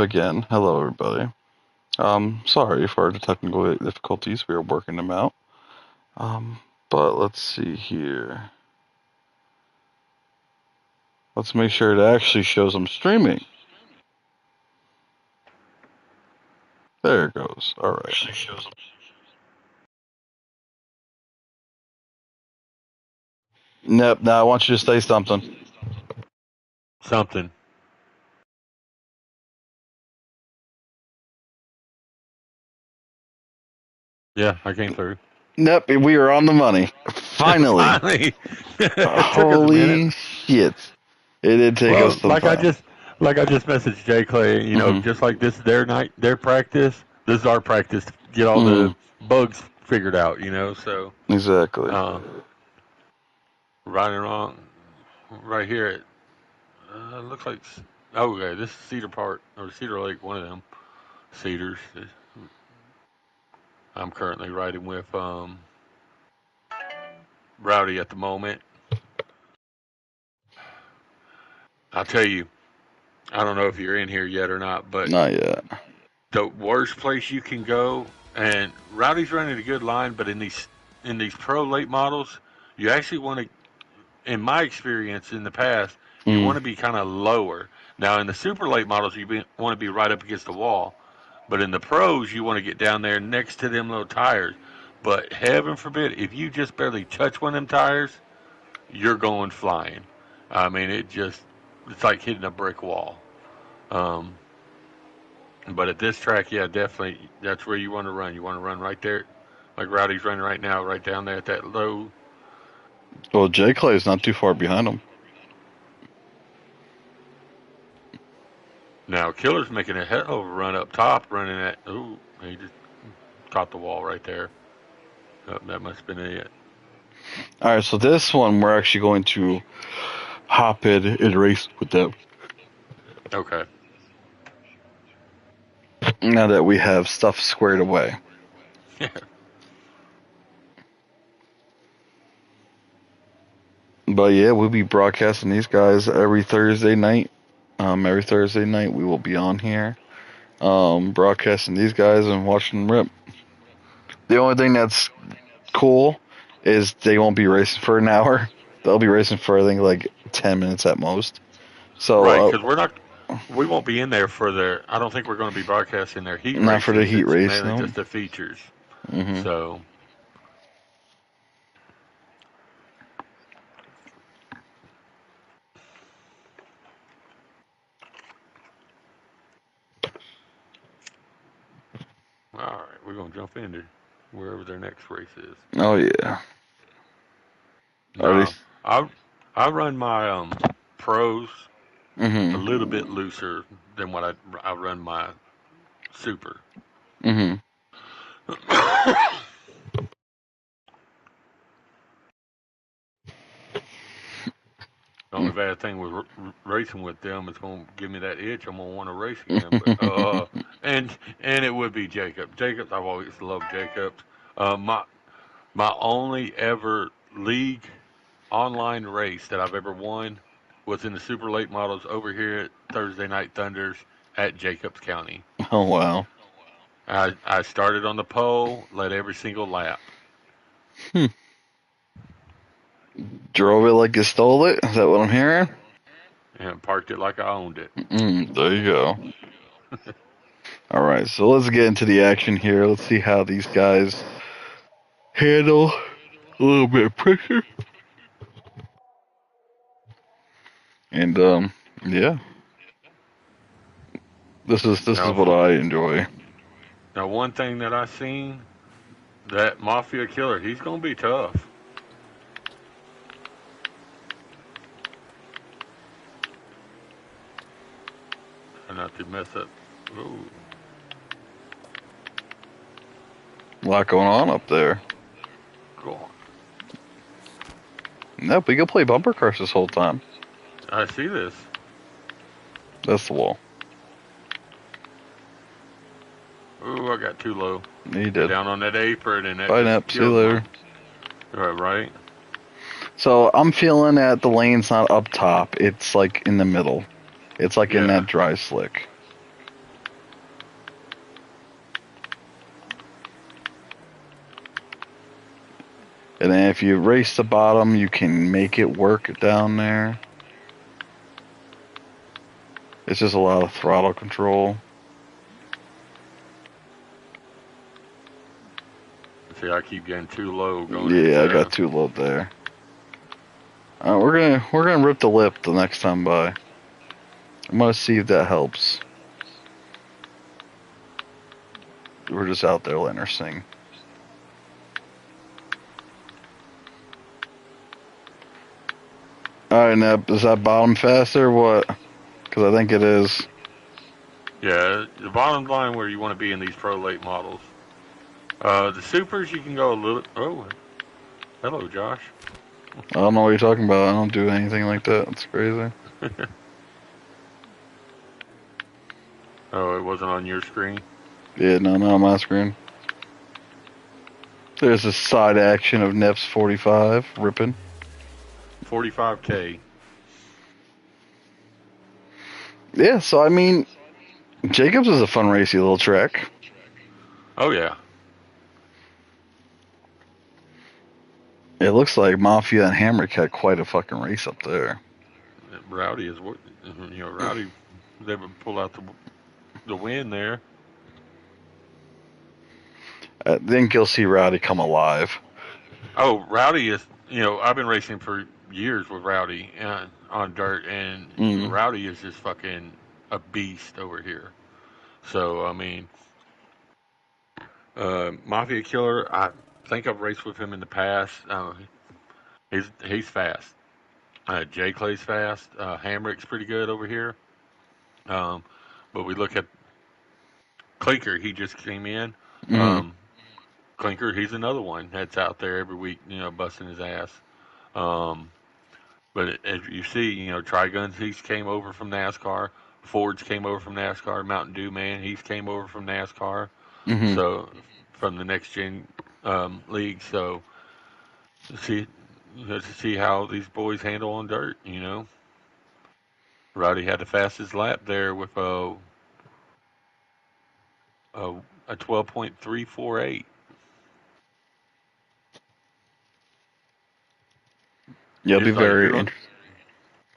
Again, hello everybody. Sorry for the technical difficulties. We are working them out. But let's see here. Let's make sure it actually shows I'm streaming. There it goes. All right. Nope. Now I want you to say something. Something. Yeah, I came through. Nope. We are on the money. Finally. Finally, it took us a minute. Holy shit! It did take us Well, some time. like I just messaged Jay Clay. Mm-hmm. Just like this is their night, their practice. This is our practice to get all Mm-hmm. the bugs figured out. So Exactly. uh, right and wrong, right here. It looks like okay. This is Cedar Park or Cedar Lake, one of them cedars. I'm currently riding with Rowdy at the moment. I'll tell you, I don't know if you're in here yet or not, but Not yet. the worst place you can go, and Rowdy's running a good line, but in these pro late models, you actually want to, in my experience in the past, you Mm. want to be kind of lower. Now in the super late models, want to be right up against the wall, but in the pros, you want to get down there next to them little tires. But heaven forbid, if you just barely touch one of them tires, you're going flying. I mean, it's like hitting a brick wall. Um, But at this track, yeah, definitely, that's where you want to run. You want to run right there, like Rowdy's running right now, right down there at that low. Well, J Clay is not too far behind him. Now, Killer's making a hell of a run up top, running at. Ooh, he just caught the wall right there. Oh, that must have been it. All right. So this one we're actually going to hop in and race with them. Okay. Now that we have stuff squared away. But yeah, we'll be broadcasting these guys every Thursday night. Every Thursday night we will be on here, broadcasting these guys and watching them rip. The only thing that's cool is they won't be racing for an hour. They'll be racing for I think like 10 minutes at most. Right, So because we won't be in there for their. I don't think we're going to be broadcasting their heat not for the races. heat It's race, mainly no. just the features. Hmm. So, all right, we're going to jump into wherever their next race is. Oh yeah. Are they? No, I run my pros a Hmm. little bit looser than what I run my super. Hmm. The only bad thing with racing with them is going to give me that itch. I'm going to want to race again. But and it would be Jacob. Jacobs, I've always loved Jacobs. My only ever league online race that I've ever won was in the super late models over here at Thursday Night Thunders at Jacobs County. Oh wow. I started on the pole, led every single lap. Hmm. Drove it like you stole it. Is that what I'm hearing? And parked it like I owned it. There you go. All right, so let's get into the action here. Let's see how these guys handle a little bit of pressure. And yeah, this is what Now, I enjoy. now one thing that I seen, that Mafia Killer, he's gonna be tough. Try not to mess up. Ooh, A lot going on up there. go on. Nope, we can play bumper cars this whole time. I see this. That's the wall. Ooh, I got too low. He did. Down on that apron, and that Bye, just Nep. See you killed later. my. Right. So I'm feeling that the lane's not up top. It's like in the middle. It's like in Yeah. that dry slick. And then if you race the bottom, you can make it work down there. It's just a lot of throttle control. See, I keep getting too low going Yeah, I into. got too low there. We're gonna rip the lip the next time by. I'm gonna see if that helps. We're just out there letting her sing. All right, Neb, is that bottom faster or what? Because I think it is. Yeah, the bottom line where you want to be in these pro late models. The supers you can go a little. Oh, hello, Josh. I don't know what you're talking about. I don't do anything like that. It's crazy. Oh, it wasn't on your screen. Yeah, no, not on my screen. There's a side action of Neb's 45 ripping. 45K. Yeah, so I mean, Jacobs is a fun racy little track. Oh yeah. It looks like Mafia and Hamrick had quite a fucking race up there. Rowdy is what Rowdy. They would pull out the win there. I think you'll see Rowdy come alive. Oh, Rowdy is. I've been racing for years with Rowdy on dirt, and Rowdy is just fucking a beast over here. So I mean, Mafia Killer. I think I've raced with him in the past. He's fast. Jay Clay's fast. Hamrick's pretty good over here. Um, but we look at Clinker. He just came in. Mm-hmm. Um, Clinker, he's another one that's out there every week, busting his ass. Um, but as you see, Triguns, he's came over from NASCAR. Ford's came over from NASCAR. Mountain Dew man, he's came over from NASCAR. Mm-hmm. So from the next gen league. So see, to see how these boys handle on dirt. Roddy had the fastest lap there with a, a 12.348. Yeah, it'll be It's like very interesting.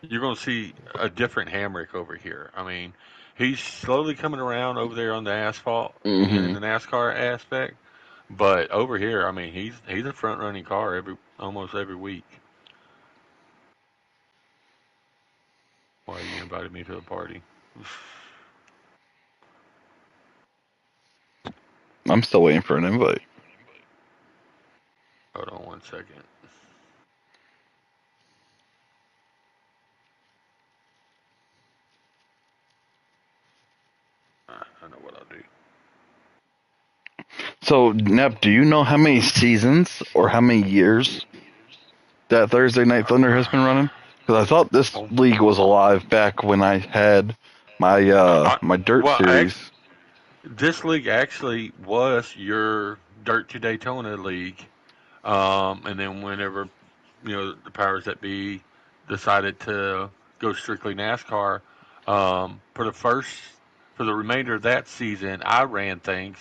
you're gonna see a different Hamrick over here. I mean, he's slowly coming around over there on the asphalt in Mm-hmm. the NASCAR aspect, but over here, I mean, he's a front running car almost every week. Why you invited me to a party? I'm still waiting for an invite. Hold on 1 second. I know what I'll do. So, Nep, do you know how many seasons or how many years that Thursday Night Thunder has been running? Because I thought this Oh, league was alive back when I had my my dirt well, series. this league actually was your Dirt to Daytona league, and then whenever the powers that be decided to go strictly NASCAR, for the remainder of that season, I ran things,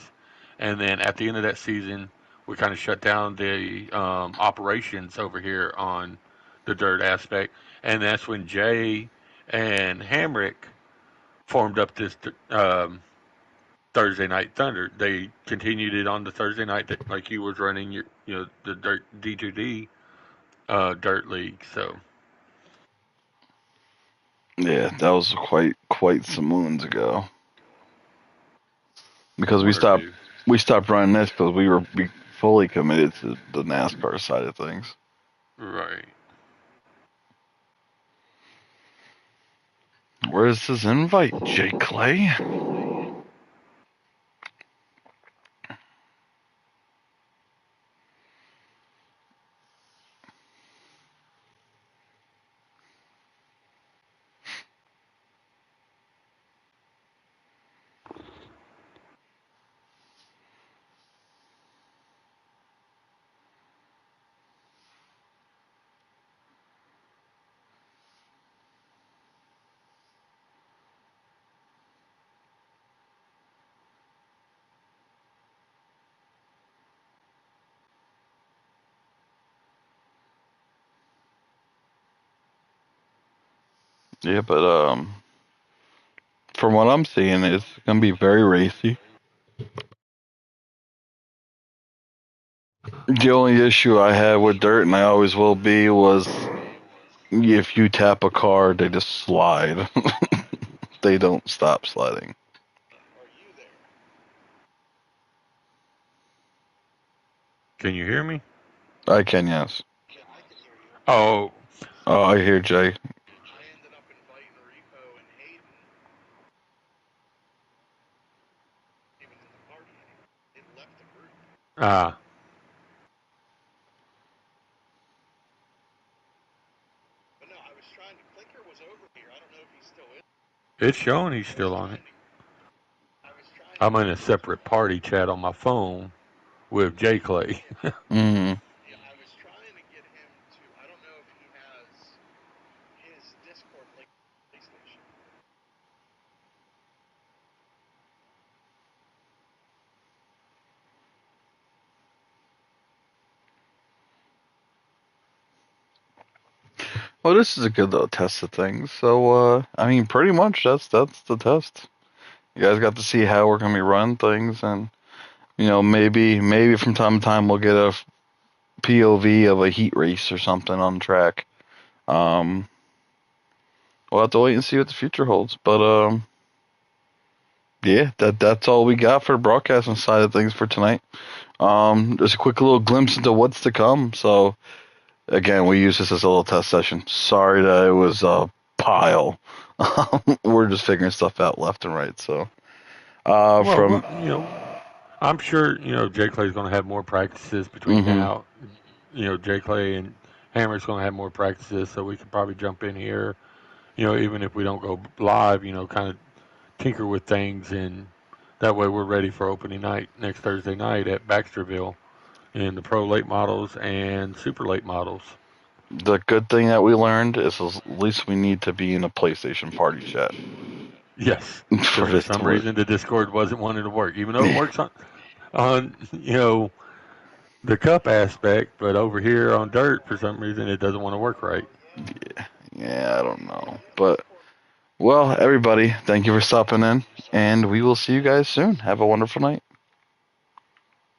and then at the end of that season, we kind of shut down the operations over here on the dirt aspect, and that's when Jay and Hamrick formed up this Thursday Night Thunder. They continued it on the Thursday night that like you was running the dirt D2D dirt league. So Yeah, that was quite some moons ago. Because one or two. we stopped running this because we fully committed to the NASCAR side of things. Right. Where's this invite, Jake Clay? Yeah, but from what I'm seeing, it's gonna be very racy. The only issue I had with dirt, and I always will be, was if you tap a car, they just slide. They don't stop sliding. Can you hear me? I can, yes. Oh, Oh, I hear Jay. ah, it's showing he's still on it. I'm in a separate party chat on my phone with J Clay. Mm. Well, this is a good little test of things. So, I mean, pretty much that's the test. You guys got to see how we're gonna be running things, and maybe from time to time we'll get a POV of a heat race or something on track. Um, we'll have to wait and see what the future holds. But yeah, that's all we got for the broadcasting side of things for tonight. Just a quick little glimpse into what's to come. So again, we use this as a little test session. Sorry that it was a pile. We're just figuring stuff out left and right. So from Well, I'm sure J Clay's going to have more practices between hmm now. J Clay and Hammer's going to have more practices, so we could probably jump in here. Even if we don't go live, kind of tinker with things, and that way we're ready for opening night next Thursday night at Baxterville in the pro late models and super late models. the good thing that we learned is at least we need to be in a PlayStation party chat Yes, for because for this to some work. reason the Discord wasn't wanting to work, even though it works on the cup aspect, but over here on dirt, for some reason, it doesn't want to work right. Yeah, I don't know, but well, everybody, thank you for stopping in, and we will see you guys soon. Have a wonderful night.